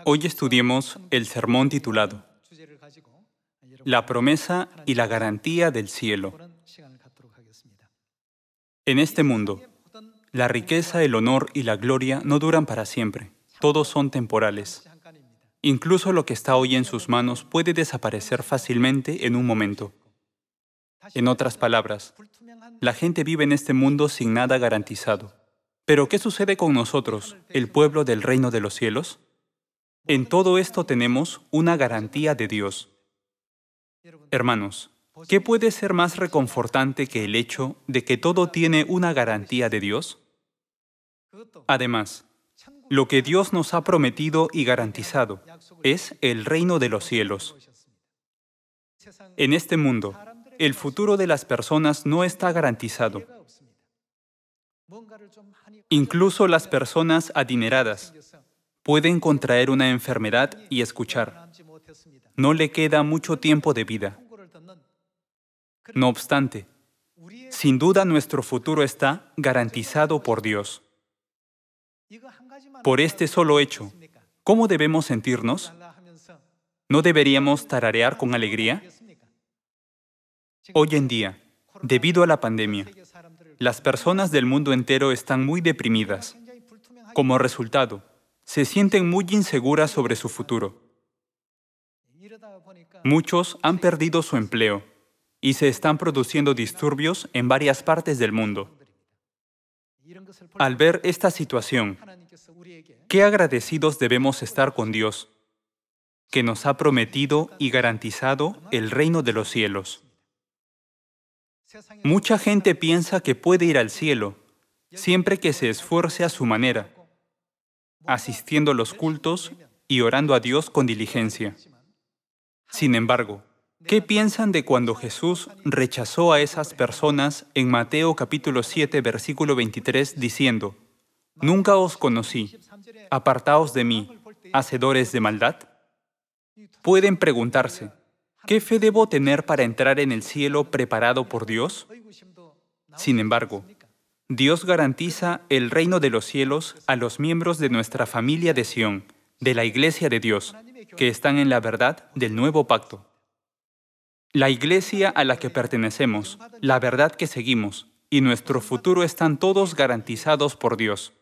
Hoy estudiemos el sermón titulado La promesa y la garantía del cielo. En este mundo, la riqueza, el honor y la gloria no duran para siempre. Todos son temporales. Incluso lo que está hoy en sus manos puede desaparecer fácilmente en un momento. En otras palabras, la gente vive en este mundo sin nada garantizado. Pero ¿qué sucede con nosotros, el pueblo del reino de los cielos? En todo esto tenemos una garantía de Dios. Hermanos, ¿qué puede ser más reconfortante que el hecho de que todo tiene una garantía de Dios? Además, lo que Dios nos ha prometido y garantizado es el reino de los cielos. En este mundo, el futuro de las personas no está garantizado. Incluso las personas adineradas pueden contraer una enfermedad y escuchar. No le queda mucho tiempo de vida. No obstante, sin duda nuestro futuro está garantizado por Dios. Por este solo hecho, ¿cómo debemos sentirnos? ¿No deberíamos tararear con alegría? Hoy en día, debido a la pandemia, las personas del mundo entero están muy deprimidas. Como resultado, se sienten muy inseguras sobre su futuro. Muchos han perdido su empleo y se están produciendo disturbios en varias partes del mundo. Al ver esta situación, qué agradecidos debemos estar con Dios, que nos ha prometido y garantizado el reino de los cielos. Mucha gente piensa que puede ir al cielo siempre que se esfuerce a su manera, asistiendo a los cultos y orando a Dios con diligencia. Sin embargo, ¿qué piensan de cuando Jesús rechazó a esas personas en Mateo capítulo 7, versículo 23, diciendo: «Nunca os conocí, apartaos de mí, hacedores de maldad»? Pueden preguntarse, ¿qué fe debo tener para entrar en el cielo preparado por Dios? Sin embargo, Dios garantiza el reino de los cielos a los miembros de nuestra familia de Sión, de la Iglesia de Dios, que están en la verdad del nuevo pacto. La Iglesia a la que pertenecemos, la verdad que seguimos y nuestro futuro están todos garantizados por Dios.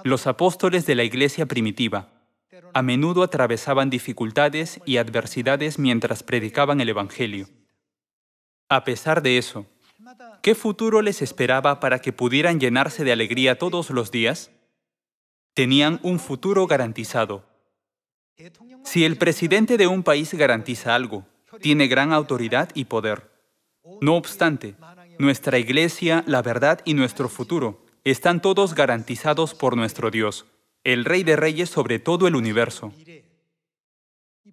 Los apóstoles de la Iglesia primitiva a menudo atravesaban dificultades y adversidades mientras predicaban el Evangelio. A pesar de eso, ¿qué futuro les esperaba para que pudieran llenarse de alegría todos los días? Tenían un futuro garantizado. Si el presidente de un país garantiza algo, tiene gran autoridad y poder. No obstante, nuestra Iglesia, la verdad y nuestro futuro están todos garantizados por nuestro Dios, el Rey de Reyes sobre todo el universo.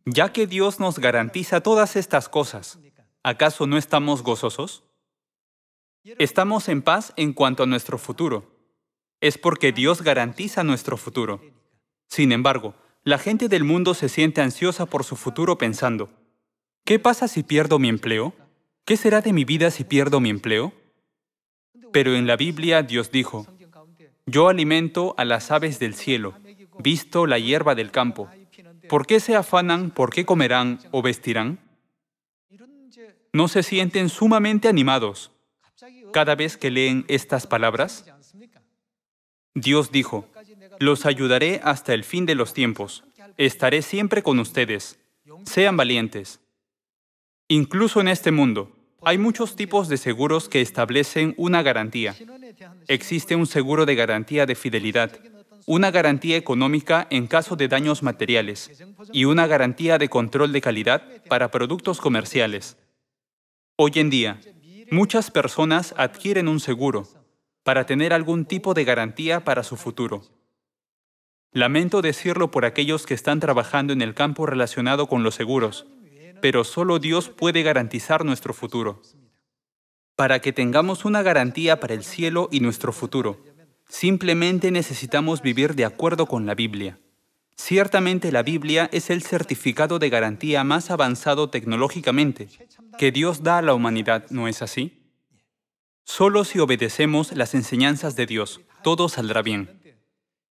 Ya que Dios nos garantiza todas estas cosas, ¿acaso no estamos gozosos? Estamos en paz en cuanto a nuestro futuro. Es porque Dios garantiza nuestro futuro. Sin embargo, la gente del mundo se siente ansiosa por su futuro pensando: ¿qué pasa si pierdo mi empleo? ¿Qué será de mi vida si pierdo mi empleo? Pero en la Biblia Dios dijo: «Yo alimento a las aves del cielo, visto la hierba del campo. ¿Por qué se afanan? ¿Por qué comerán o vestirán?» ¿No se sienten sumamente animados cada vez que leen estas palabras? Dios dijo: «Los ayudaré hasta el fin de los tiempos. Estaré siempre con ustedes. Sean valientes». Incluso en este mundo, hay muchos tipos de seguros que establecen una garantía. Existe un seguro de garantía de fidelidad, una garantía económica en caso de daños materiales y una garantía de control de calidad para productos comerciales. Hoy en día, muchas personas adquieren un seguro para tener algún tipo de garantía para su futuro. Lamento decirlo por aquellos que están trabajando en el campo relacionado con los seguros, pero solo Dios puede garantizar nuestro futuro. Para que tengamos una garantía para el cielo y nuestro futuro, simplemente necesitamos vivir de acuerdo con la Biblia. Ciertamente la Biblia es el certificado de garantía más avanzado tecnológicamente que Dios da a la humanidad, ¿no es así? Solo si obedecemos las enseñanzas de Dios, todo saldrá bien.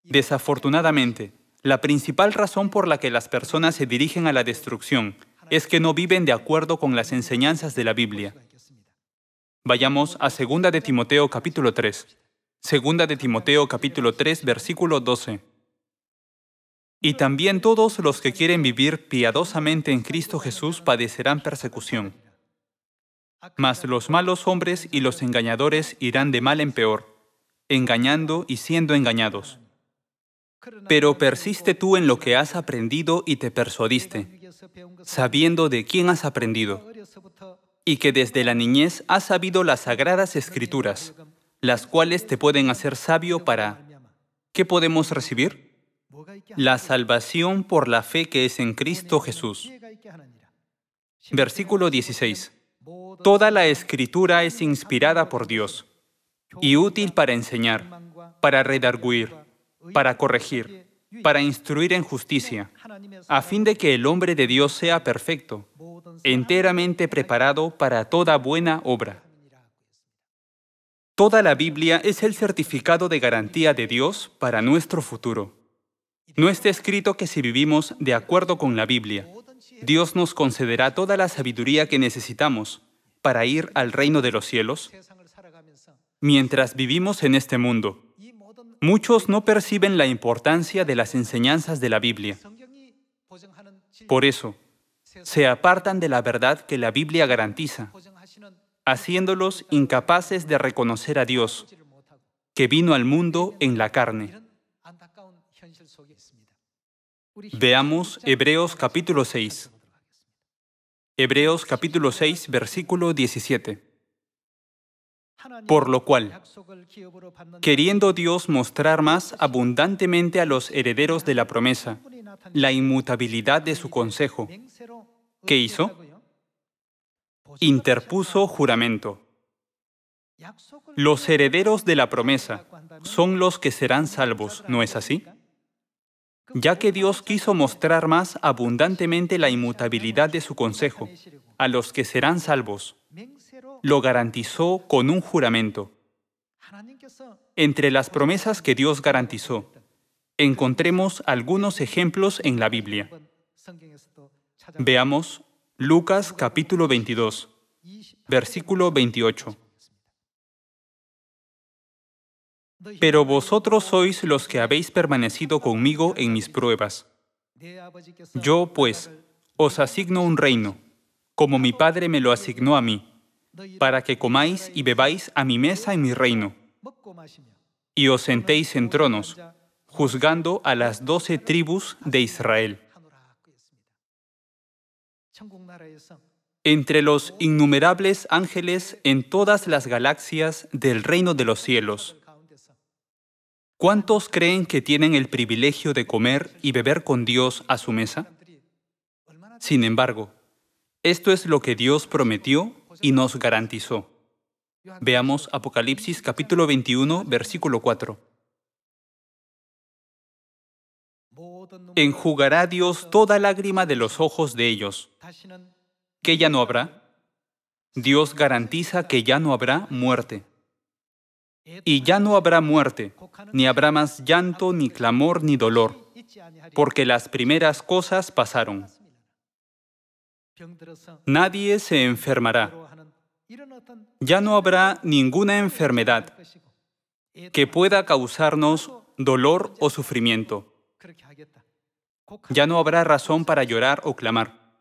Desafortunadamente, La principal razón por la que las personas se dirigen a la destrucción es que no viven de acuerdo con las enseñanzas de la Biblia. Vayamos a 2 de Timoteo capítulo 3. 2 de Timoteo capítulo 3, versículo 12. Y también todos los que quieren vivir piadosamente en Cristo Jesús padecerán persecución. Mas los malos hombres y los engañadores irán de mal en peor, engañando y siendo engañados. Pero persiste tú en lo que has aprendido y te persuadiste, sabiendo de quién has aprendido, y que desde la niñez has sabido las sagradas Escrituras, las cuales te pueden hacer sabio para... ¿Qué podemos recibir? La salvación por la fe que es en Cristo Jesús. Versículo 16. Toda la Escritura es inspirada por Dios y útil para enseñar, para redarguir, para corregir, para instruir en justicia, a fin de que el hombre de Dios sea perfecto, enteramente preparado para toda buena obra. Toda la Biblia es el certificado de garantía de Dios para nuestro futuro. No está escrito que si vivimos de acuerdo con la Biblia, Dios nos concederá toda la sabiduría que necesitamos para ir al reino de los cielos. Mientras vivimos en este mundo, muchos no perciben la importancia de las enseñanzas de la Biblia. Por eso, se apartan de la verdad que la Biblia garantiza, haciéndolos incapaces de reconocer a Dios, que vino al mundo en la carne. Veamos Hebreos capítulo 6. Hebreos capítulo 6, versículo 17. Por lo cual, queriendo Dios mostrar más abundantemente a los herederos de la promesa la inmutabilidad de su consejo, ¿qué hizo? Interpuso juramento. Los herederos de la promesa son los que serán salvos, ¿no es así? Ya que Dios quiso mostrar más abundantemente la inmutabilidad de su consejo a los que serán salvos, lo garantizó con un juramento. Entre las promesas que Dios garantizó, encontremos algunos ejemplos en la Biblia. Veamos Lucas capítulo 22, versículo 28. Pero vosotros sois los que habéis permanecido conmigo en mis pruebas. Yo, pues, os asigno un reino, como mi Padre me lo asignó a mí, para que comáis y bebáis a mi mesa en mi reino, y os sentéis en tronos, juzgando a las 12 tribus de Israel. Entre los innumerables ángeles en todas las galaxias del reino de los cielos, ¿cuántos creen que tienen el privilegio de comer y beber con Dios a su mesa? Sin embargo, esto es lo que Dios prometió y nos garantizó. Veamos Apocalipsis capítulo 21, versículo 4. Enjugará Dios toda lágrima de los ojos de ellos. ¿Qué ya no habrá? Dios garantiza que ya no habrá muerte. Y ya no habrá muerte, ni habrá más llanto, ni clamor, ni dolor, porque las primeras cosas pasaron. Nadie se enfermará. Ya no habrá ninguna enfermedad que pueda causarnos dolor o sufrimiento. Ya no habrá razón para llorar o clamar,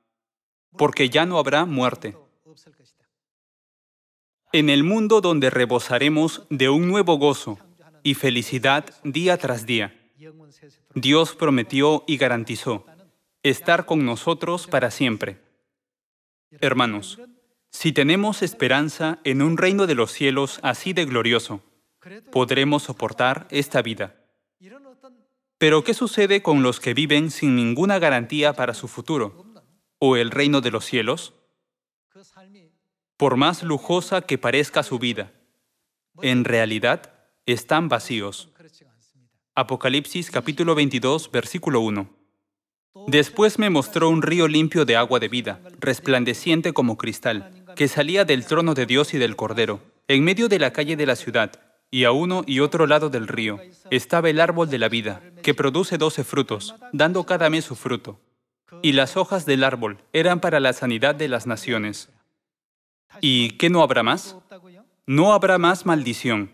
porque ya no habrá muerte. En el mundo donde rebosaremos de un nuevo gozo y felicidad día tras día, Dios prometió y garantizó estar con nosotros para siempre. Hermanos, si tenemos esperanza en un reino de los cielos así de glorioso, podremos soportar esta vida. Pero ¿qué sucede con los que viven sin ninguna garantía para su futuro o el reino de los cielos? Por más lujosa que parezca su vida, en realidad están vacíos. Apocalipsis capítulo 22, versículo 1. Después me mostró un río limpio de agua de vida, resplandeciente como cristal, que salía del trono de Dios y del Cordero. En medio de la calle de la ciudad, y a uno y otro lado del río, estaba el árbol de la vida, que produce 12 frutos, dando cada mes su fruto. Y las hojas del árbol eran para la sanidad de las naciones. ¿Y qué no habrá más? No habrá más maldición.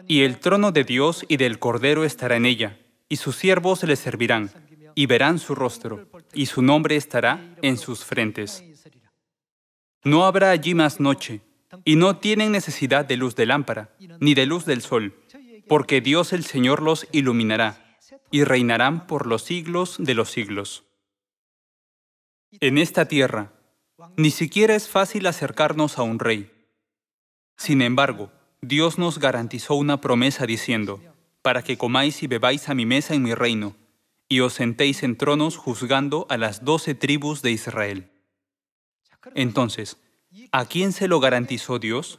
Y el trono de Dios y del Cordero estará en ella, y sus siervos le servirán, y verán su rostro, y su nombre estará en sus frentes. No habrá allí más noche, y no tienen necesidad de luz de lámpara, ni de luz del sol, porque Dios el Señor los iluminará, y reinarán por los siglos de los siglos. En esta tierra, ni siquiera es fácil acercarnos a un rey. Sin embargo, Dios nos garantizó una promesa diciendo, para que comáis y bebáis a mi mesa en mi reino, y os sentéis en tronos juzgando a las 12 tribus de Israel. Entonces, ¿a quién se lo garantizó Dios?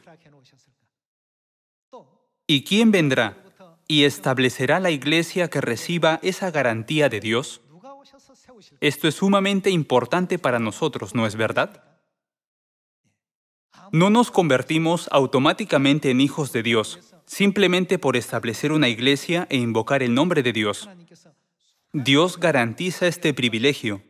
¿Y quién vendrá y establecerá la iglesia que reciba esa garantía de Dios? Esto es sumamente importante para nosotros, ¿no es verdad? No nos convertimos automáticamente en hijos de Dios, simplemente por establecer una iglesia e invocar el nombre de Dios. Dios garantiza este privilegio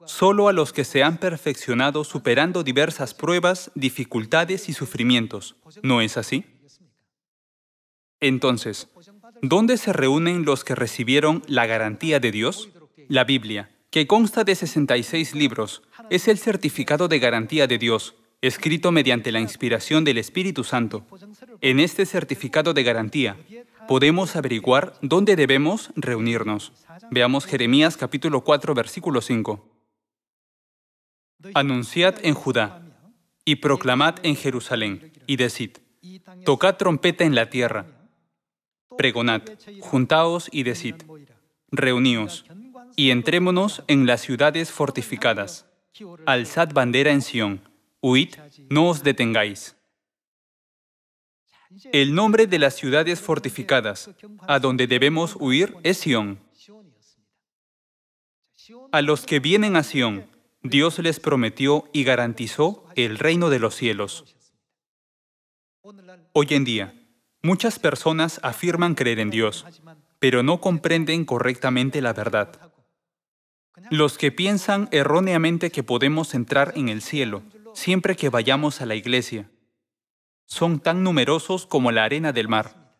solo a los que se han perfeccionado superando diversas pruebas, dificultades y sufrimientos. ¿No es así? Entonces, ¿dónde se reúnen los que recibieron la garantía de Dios? La Biblia, que consta de 66 libros, es el certificado de garantía de Dios, escrito mediante la inspiración del Espíritu Santo. En este certificado de garantía, podemos averiguar dónde debemos reunirnos. Veamos Jeremías capítulo 4, versículo 5. Anunciad en Judá, y proclamad en Jerusalén, y decid, tocad trompeta en la tierra, pregonad, juntaos y decid, reuníos, y entrémonos en las ciudades fortificadas. Alzad bandera en Sión, huid, no os detengáis. El nombre de las ciudades fortificadas, a donde debemos huir, es Sión. A los que vienen a Sión, Dios les prometió y garantizó el reino de los cielos. Hoy en día, muchas personas afirman creer en Dios, pero no comprenden correctamente la verdad. Los que piensan erróneamente que podemos entrar en el cielo siempre que vayamos a la iglesia son tan numerosos como la arena del mar.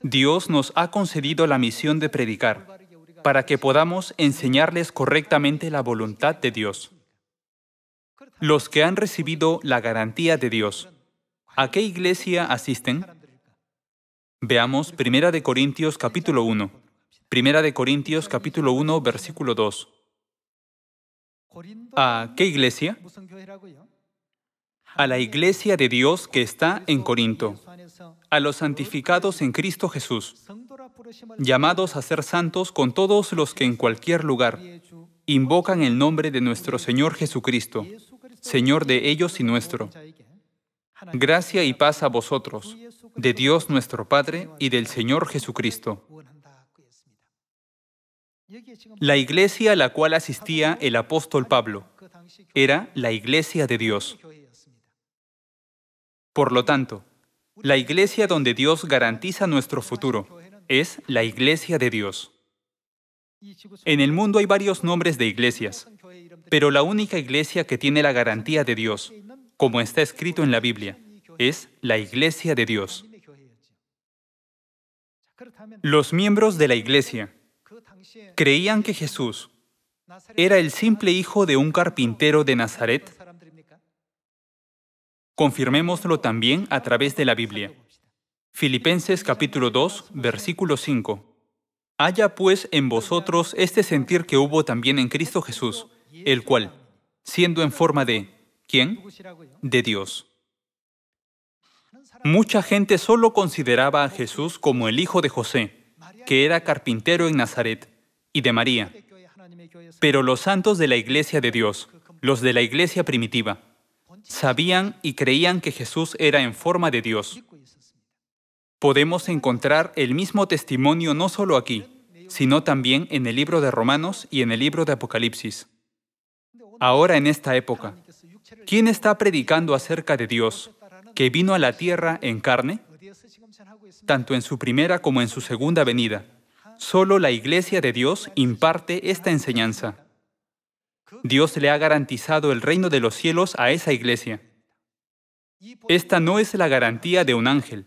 Dios nos ha concedido la misión de predicar para que podamos enseñarles correctamente la voluntad de Dios. Los que han recibido la garantía de Dios, ¿a qué iglesia asisten? Veamos 1 Corintios capítulo 1. 1 Corintios capítulo 1, versículo 2. ¿A qué iglesia? A la iglesia de Dios que está en Corinto, a los santificados en Cristo Jesús, llamados a ser santos con todos los que en cualquier lugar invocan el nombre de nuestro Señor Jesucristo, Señor de ellos y nuestro. Gracia y paz a vosotros, de Dios nuestro Padre y del Señor Jesucristo. La iglesia a la cual asistía el apóstol Pablo era la iglesia de Dios. Por lo tanto, la iglesia donde Dios garantiza nuestro futuro es la iglesia de Dios. En el mundo hay varios nombres de iglesias, pero la única iglesia que tiene la garantía de Dios, como está escrito en la Biblia, es la iglesia de Dios. Los miembros de la iglesia creían que Jesús era el simple hijo de un carpintero de Nazaret. Confirmémoslo también a través de la Biblia. Filipenses capítulo 2, versículo 5. Haya pues en vosotros este sentir que hubo también en Cristo Jesús, el cual, siendo en forma de, ¿quién? De Dios. Mucha gente solo consideraba a Jesús como el hijo de José, que era carpintero en Nazaret, y de María. Pero los santos de la iglesia de Dios, los de la iglesia primitiva, sabían y creían que Jesús era en forma de Dios. Podemos encontrar el mismo testimonio no solo aquí, sino también en el libro de Romanos y en el libro de Apocalipsis. Ahora en esta época, ¿quién está predicando acerca de Dios, que vino a la tierra en carne? Tanto en su primera como en su segunda venida, Solo la Iglesia de Dios imparte esta enseñanza. Dios le ha garantizado el reino de los cielos a esa Iglesia. Esta no es la garantía de un ángel.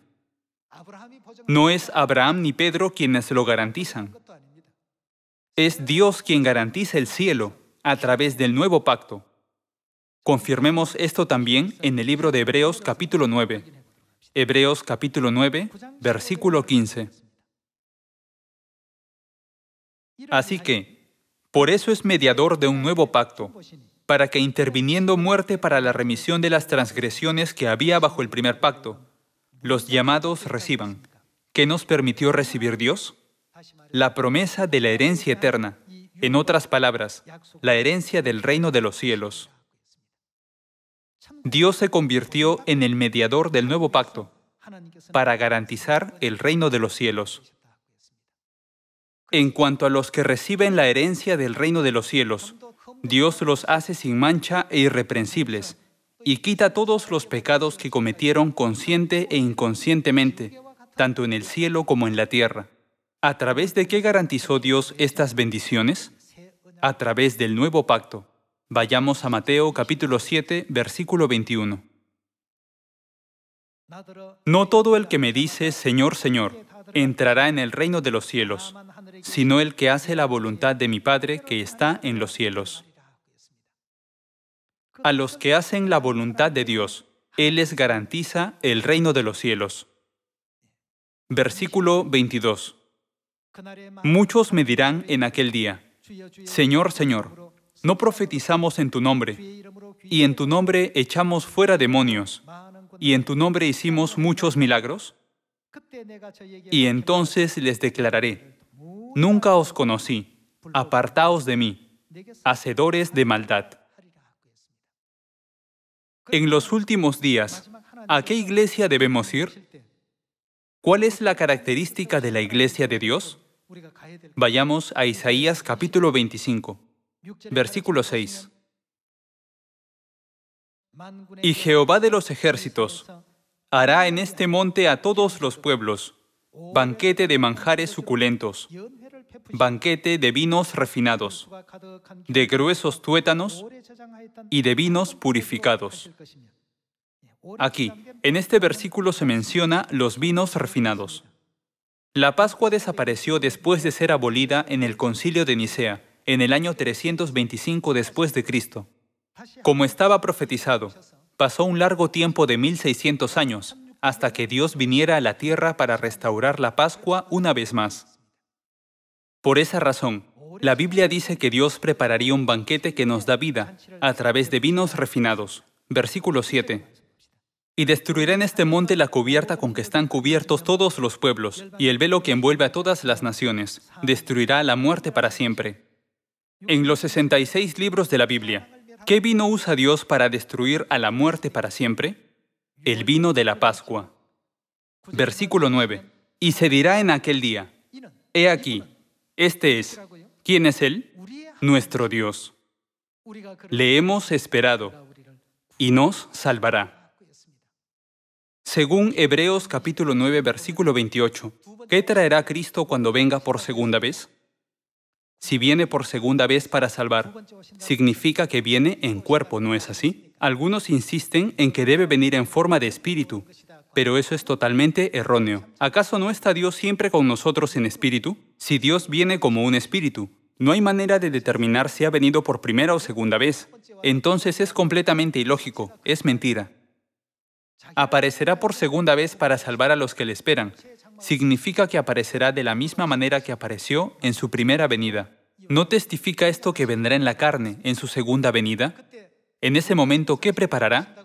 No es Abraham ni Pedro quienes lo garantizan. Es Dios quien garantiza el cielo a través del nuevo pacto. Confirmemos esto también en el libro de Hebreos capítulo 9. Hebreos capítulo 9, versículo 15. Así que, por eso es mediador de un nuevo pacto, para que interviniendo muerte para la remisión de las transgresiones que había bajo el primer pacto, los llamados reciban. ¿Qué nos permitió recibir Dios? La promesa de la herencia eterna. En otras palabras, la herencia del reino de los cielos. Dios se convirtió en el mediador del nuevo pacto para garantizar el reino de los cielos. En cuanto a los que reciben la herencia del reino de los cielos, Dios los hace sin mancha e irreprensibles y quita todos los pecados que cometieron consciente e inconscientemente, tanto en el cielo como en la tierra. ¿A través de qué garantizó Dios estas bendiciones? A través del nuevo pacto. Vayamos a Mateo capítulo 7, versículo 21. No todo el que me dice, Señor, Señor, entrará en el reino de los cielos, sino el que hace la voluntad de mi Padre que está en los cielos. A los que hacen la voluntad de Dios, Él les garantiza el reino de los cielos. Versículo 22. Muchos me dirán en aquel día, Señor, Señor, ¿no profetizamos en tu nombre? Y en tu nombre echamos fuera demonios, y en tu nombre hicimos muchos milagros. Y entonces les declararé, nunca os conocí, apartaos de mí, hacedores de maldad. En los últimos días, ¿a qué iglesia debemos ir? ¿Cuál es la característica de la iglesia de Dios? Vayamos a Isaías capítulo 25, versículo 6. Y Jehová de los ejércitos hará en este monte a todos los pueblos banquete de manjares suculentos, banquete de vinos refinados, de gruesos tuétanos y de vinos purificados. Aquí, en este versículo se menciona los vinos refinados. La Pascua desapareció después de ser abolida en el Concilio de Nicea, en el año 325 después de Cristo. Como estaba profetizado, pasó un largo tiempo de 1600 años, hasta que Dios viniera a la tierra para restaurar la Pascua una vez más. Por esa razón, la Biblia dice que Dios prepararía un banquete que nos da vida, a través de vinos refinados. Versículo 7. Y destruirá en este monte la cubierta con que están cubiertos todos los pueblos, y el velo que envuelve a todas las naciones. Destruirá la muerte para siempre. En los 66 libros de la Biblia, ¿qué vino usa Dios para destruir a la muerte para siempre? El vino de la Pascua. Versículo 9. Y se dirá en aquel día, he aquí, este es. ¿Quién es Él? Nuestro Dios. Le hemos esperado y nos salvará. Según Hebreos capítulo 9, versículo 28, ¿qué traerá Cristo cuando venga por segunda vez? Si viene por segunda vez para salvar, significa que viene en cuerpo, ¿no es así? Algunos insisten en que debe venir en forma de espíritu, pero eso es totalmente erróneo. ¿Acaso no está Dios siempre con nosotros en espíritu? Si Dios viene como un espíritu, no hay manera de determinar si ha venido por primera o segunda vez. Entonces es completamente ilógico, es mentira. Aparecerá por segunda vez para salvar a los que le esperan. Significa que aparecerá de la misma manera que apareció en su primera venida. ¿No testifica esto que vendrá en la carne en su segunda venida? En ese momento, ¿qué preparará?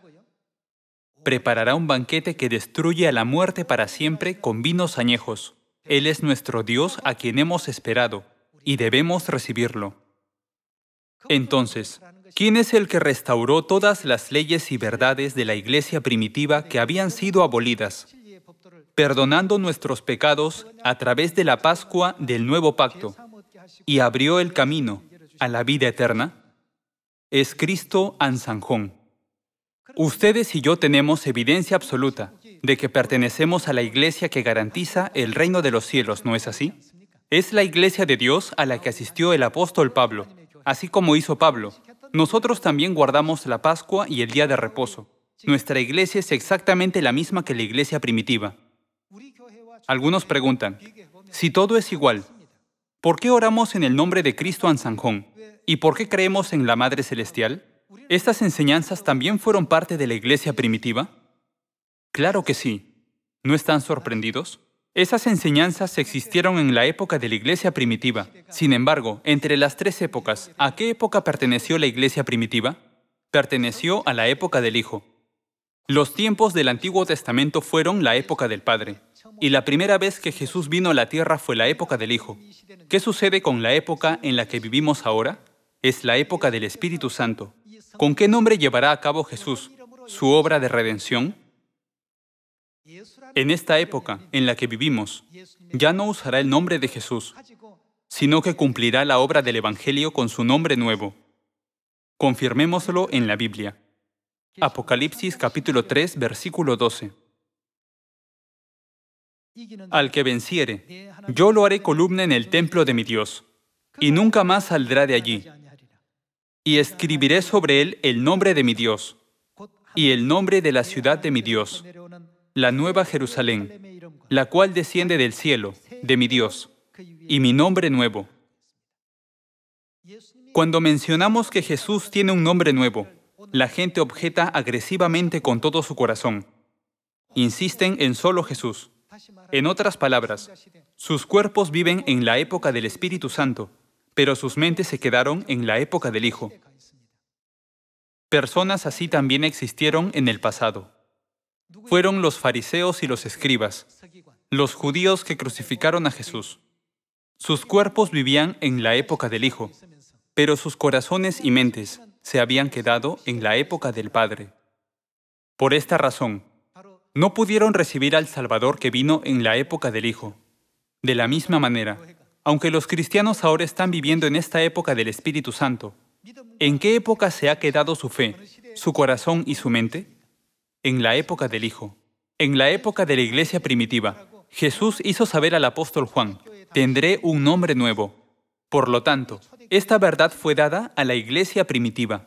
Preparará un banquete que destruye a la muerte para siempre con vinos añejos. Él es nuestro Dios a quien hemos esperado, y debemos recibirlo. Entonces, ¿quién es el que restauró todas las leyes y verdades de la iglesia primitiva que habían sido abolidas, perdonando nuestros pecados a través de la Pascua del nuevo pacto, y abrió el camino a la vida eterna? Es Cristo Ansanjón. Ustedes y yo tenemos evidencia absoluta de que pertenecemos a la iglesia que garantiza el reino de los cielos, ¿no es así? Es la iglesia de Dios a la que asistió el apóstol Pablo. Así como hizo Pablo, nosotros también guardamos la Pascua y el día de reposo. Nuestra iglesia es exactamente la misma que la iglesia primitiva. Algunos preguntan, si todo es igual, ¿por qué oramos en el nombre de Cristo Ansanjón? ¿Y por qué creemos en la Madre Celestial? ¿Estas enseñanzas también fueron parte de la iglesia primitiva? Claro que sí. ¿No están sorprendidos? Esas enseñanzas existieron en la época de la iglesia primitiva. Sin embargo, entre las tres épocas, ¿a qué época perteneció la iglesia primitiva? Perteneció a la época del Hijo. Los tiempos del Antiguo Testamento fueron la época del Padre. Y la primera vez que Jesús vino a la tierra fue la época del Hijo. ¿Qué sucede con la época en la que vivimos ahora? Es la época del Espíritu Santo. ¿Con qué nombre llevará a cabo Jesús su obra de redención? En esta época en la que vivimos, ya no usará el nombre de Jesús, sino que cumplirá la obra del Evangelio con su nombre nuevo. Confirmémoslo en la Biblia. Apocalipsis capítulo 3, versículo 12. Al que venciere, yo lo haré columna en el templo de mi Dios, y nunca más saldrá de allí. Y escribiré sobre él el nombre de mi Dios, y el nombre de la ciudad de mi Dios, la nueva Jerusalén, la cual desciende del cielo, de mi Dios, y mi nombre nuevo. Cuando mencionamos que Jesús tiene un nombre nuevo, la gente objeta agresivamente con todo su corazón. Insisten en solo Jesús. En otras palabras, sus cuerpos viven en la época del Espíritu Santo, pero sus mentes se quedaron en la época del Hijo. Personas así también existieron en el pasado. Fueron los fariseos y los escribas, los judíos que crucificaron a Jesús. Sus cuerpos vivían en la época del Hijo, pero sus corazones y mentes se habían quedado en la época del Padre. Por esta razón, no pudieron recibir al Salvador que vino en la época del Hijo. De la misma manera, aunque los cristianos ahora están viviendo en esta época del Espíritu Santo, ¿en qué época se ha quedado su fe, su corazón y su mente? En la época del Hijo. En la época de la iglesia primitiva, Jesús hizo saber al apóstol Juan, tendré un nombre nuevo. Por lo tanto, esta verdad fue dada a la iglesia primitiva.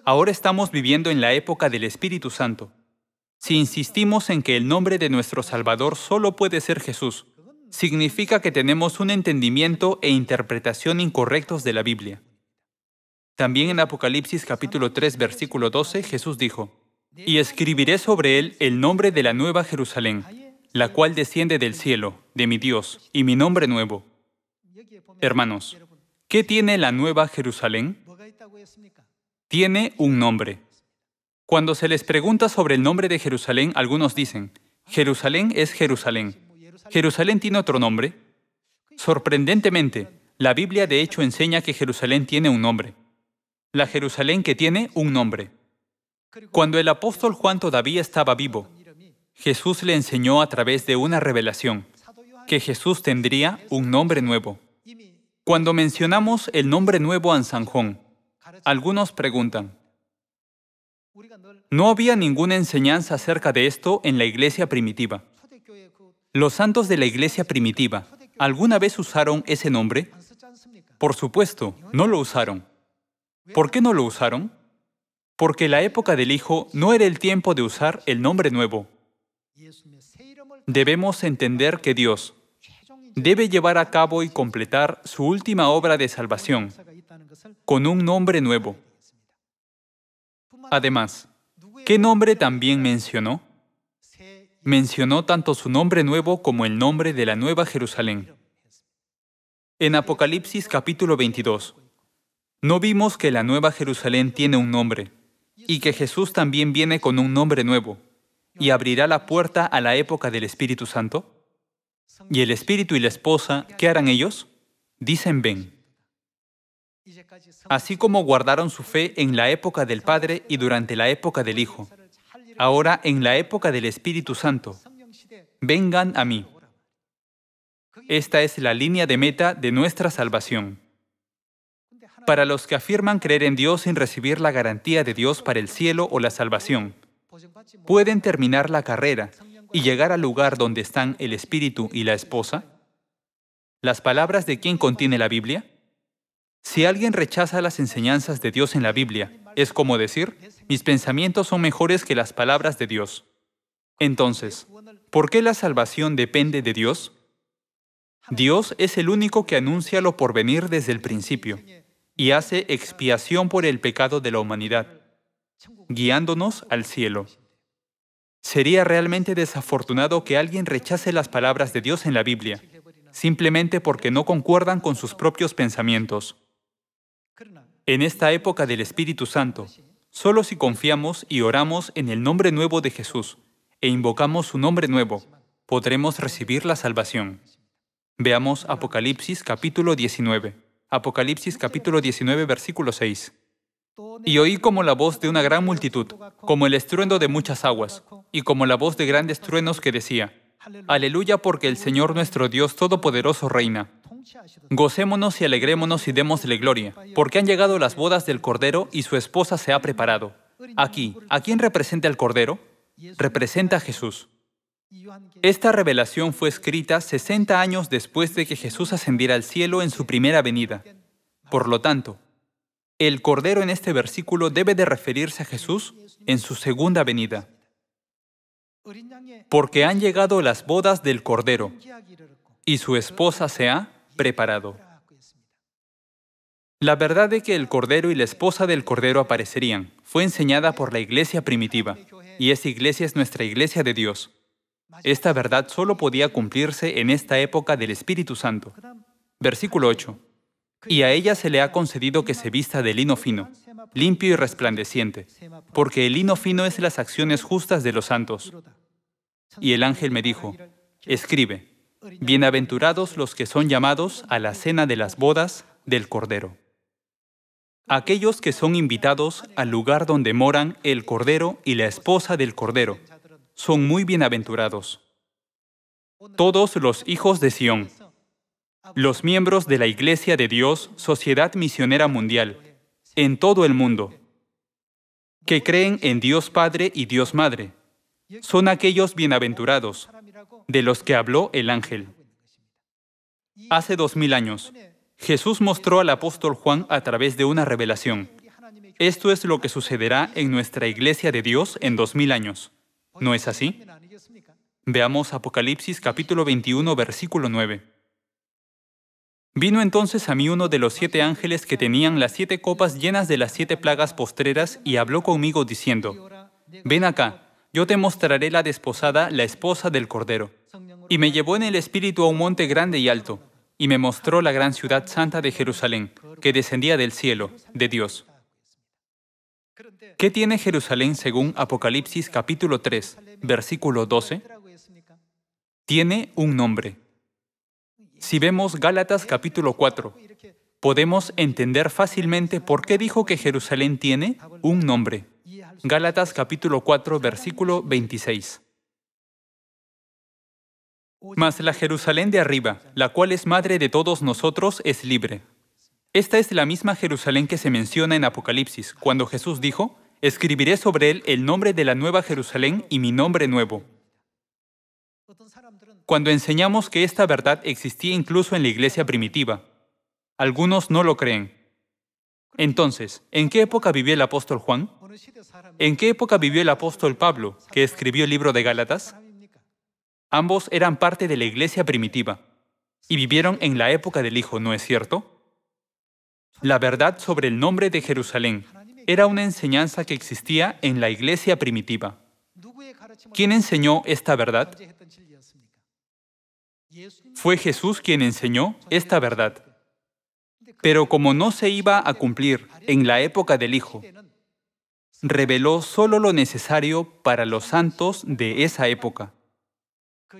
Ahora estamos viviendo en la época del Espíritu Santo. Si insistimos en que el nombre de nuestro Salvador solo puede ser Jesús, significa que tenemos un entendimiento e interpretación incorrectos de la Biblia. También en Apocalipsis capítulo 3, versículo 12, Jesús dijo, y escribiré sobre él el nombre de la nueva Jerusalén, la cual desciende del cielo, de mi Dios, y mi nombre nuevo. Hermanos, ¿qué tiene la nueva Jerusalén? Tiene un nombre. Cuando se les pregunta sobre el nombre de Jerusalén, algunos dicen, Jerusalén es Jerusalén. ¿Jerusalén tiene otro nombre? Sorprendentemente, la Biblia de hecho enseña que Jerusalén tiene un nombre. La Jerusalén que tiene un nombre. Cuando el apóstol Juan todavía estaba vivo, Jesús le enseñó a través de una revelación que Jesús tendría un nombre nuevo. Cuando mencionamos el nombre nuevo Ansanjón, algunos preguntan, ¿no había ninguna enseñanza acerca de esto en la iglesia primitiva? ¿Los santos de la iglesia primitiva alguna vez usaron ese nombre? Por supuesto, no lo usaron. ¿Por qué no lo usaron? Porque la época del Hijo no era el tiempo de usar el nombre nuevo. Debemos entender que Dios debe llevar a cabo y completar su última obra de salvación con un nombre nuevo. Además, ¿qué nombre también mencionó? Mencionó tanto su nombre nuevo como el nombre de la Nueva Jerusalén. En Apocalipsis capítulo 22, ¿no vimos que la Nueva Jerusalén tiene un nombre y que Jesús también viene con un nombre nuevo y abrirá la puerta a la época del Espíritu Santo? ¿Y el Espíritu y la esposa, qué harán ellos? Dicen ven. Así como guardaron su fe en la época del Padre y durante la época del Hijo, ahora en la época del Espíritu Santo, vengan a mí. Esta es la línea de meta de nuestra salvación. Para los que afirman creer en Dios sin recibir la garantía de Dios para el cielo o la salvación, ¿pueden terminar la carrera y llegar al lugar donde están el Espíritu y la esposa? ¿Las palabras de quién contiene la Biblia? Si alguien rechaza las enseñanzas de Dios en la Biblia, es como decir, mis pensamientos son mejores que las palabras de Dios. Entonces, ¿por qué la salvación depende de Dios? Dios es el único que anuncia lo porvenir desde el principio y hace expiación por el pecado de la humanidad, guiándonos al cielo. Sería realmente desafortunado que alguien rechace las palabras de Dios en la Biblia, simplemente porque no concuerdan con sus propios pensamientos. En esta época del Espíritu Santo, solo si confiamos y oramos en el nombre nuevo de Jesús e invocamos su nombre nuevo, podremos recibir la salvación. Veamos Apocalipsis capítulo 19. Apocalipsis capítulo 19, versículo 6. Y oí como la voz de una gran multitud, como el estruendo de muchas aguas, y como la voz de grandes truenos que decía, Aleluya, porque el Señor nuestro Dios Todopoderoso reina. Gocémonos y alegrémonos y démosle gloria, porque han llegado las bodas del Cordero y su esposa se ha preparado. Aquí, ¿a quién representa el Cordero? Representa a Jesús. Esta revelación fue escrita 60 años después de que Jesús ascendiera al cielo en su primera venida. Por lo tanto, el Cordero en este versículo debe de referirse a Jesús en su segunda venida. Porque han llegado las bodas del Cordero y su esposa se ha preparado. La verdad de que el Cordero y la esposa del Cordero aparecerían fue enseñada por la iglesia primitiva, y esa iglesia es nuestra iglesia de Dios. Esta verdad solo podía cumplirse en esta época del Espíritu Santo. Versículo 8. Y a ella se le ha concedido que se vista de lino fino, limpio y resplandeciente, porque el lino fino es las acciones justas de los santos. Y el ángel me dijo, escribe, bienaventurados los que son llamados a la cena de las bodas del Cordero. Aquellos que son invitados al lugar donde moran el Cordero y la esposa del Cordero, son muy bienaventurados. Todos los hijos de Sión, los miembros de la Iglesia de Dios, Sociedad Misionera Mundial, en todo el mundo, que creen en Dios Padre y Dios Madre, son aquellos bienaventurados, de los que habló el ángel. Hace 2000 años, Jesús mostró al apóstol Juan a través de una revelación. Esto es lo que sucederá en nuestra Iglesia de Dios en 2000 años. ¿No es así? Veamos Apocalipsis capítulo 21, versículo 9. Vino entonces a mí uno de los 7 ángeles que tenían las 7 copas llenas de las 7 plagas postreras y habló conmigo diciendo, ven acá, yo te mostraré la desposada, la esposa del Cordero. Y me llevó en el espíritu a un monte grande y alto, y me mostró la gran ciudad santa de Jerusalén, que descendía del cielo, de Dios. ¿Qué tiene Jerusalén según Apocalipsis capítulo 3, versículo 12? Tiene un nombre. Si vemos Gálatas capítulo 4, podemos entender fácilmente por qué dijo que Jerusalén tiene un nombre. Gálatas capítulo 4, versículo 26. Mas la Jerusalén de arriba, la cual es madre de todos nosotros, es libre. Esta es la misma Jerusalén que se menciona en Apocalipsis, cuando Jesús dijo, escribiré sobre él el nombre de la nueva Jerusalén y mi nombre nuevo. Cuando enseñamos que esta verdad existía incluso en la iglesia primitiva, algunos no lo creen. Entonces, ¿en qué época vivió el apóstol Juan? ¿En qué época vivió el apóstol Pablo, que escribió el libro de Gálatas? Ambos eran parte de la iglesia primitiva y vivieron en la época del Hijo, ¿no es cierto? La verdad sobre el nombre de Jerusalén era una enseñanza que existía en la iglesia primitiva. ¿Quién enseñó esta verdad? Fue Jesús quien enseñó esta verdad. Pero como no se iba a cumplir en la época del Hijo, reveló solo lo necesario para los santos de esa época.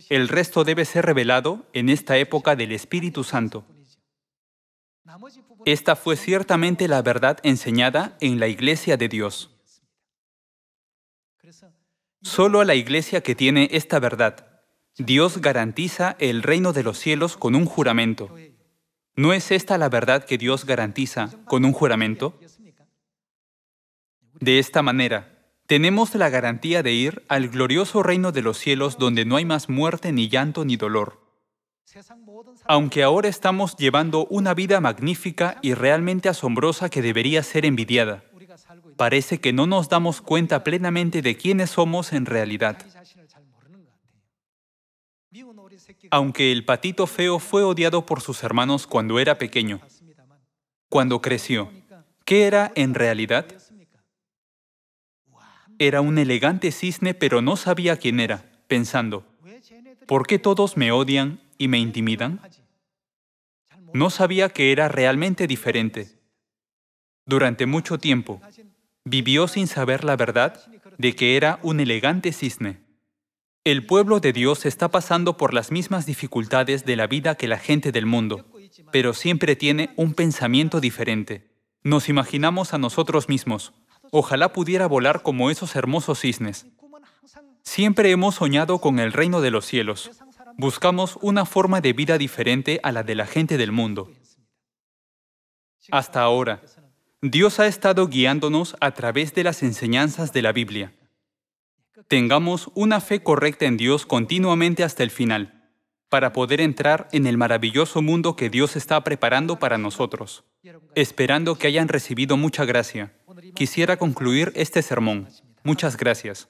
El resto debe ser revelado en esta época del Espíritu Santo. Esta fue ciertamente la verdad enseñada en la Iglesia de Dios. Solo a la Iglesia que tiene esta verdad, Dios garantiza el reino de los cielos con un juramento. ¿No es esta la verdad que Dios garantiza con un juramento? De esta manera, tenemos la garantía de ir al glorioso reino de los cielos donde no hay más muerte, ni llanto, ni dolor. Aunque ahora estamos llevando una vida magnífica y realmente asombrosa que debería ser envidiada, parece que no nos damos cuenta plenamente de quiénes somos en realidad. Aunque el patito feo fue odiado por sus hermanos cuando era pequeño, cuando creció, ¿qué era en realidad? Era un elegante cisne, pero no sabía quién era, pensando, ¿por qué todos me odian y me intimidan? No sabía que era realmente diferente. Durante mucho tiempo, vivió sin saber la verdad de que era un elegante cisne. El pueblo de Dios está pasando por las mismas dificultades de la vida que la gente del mundo, pero siempre tiene un pensamiento diferente. Nos imaginamos a nosotros mismos. Ojalá pudiera volar como esos hermosos cisnes. Siempre hemos soñado con el reino de los cielos. Buscamos una forma de vida diferente a la de la gente del mundo. Hasta ahora, Dios ha estado guiándonos a través de las enseñanzas de la Biblia. Tengamos una fe correcta en Dios continuamente hasta el final, para poder entrar en el maravilloso mundo que Dios está preparando para nosotros. Esperando que hayan recibido mucha gracia, quisiera concluir este sermón. Muchas gracias.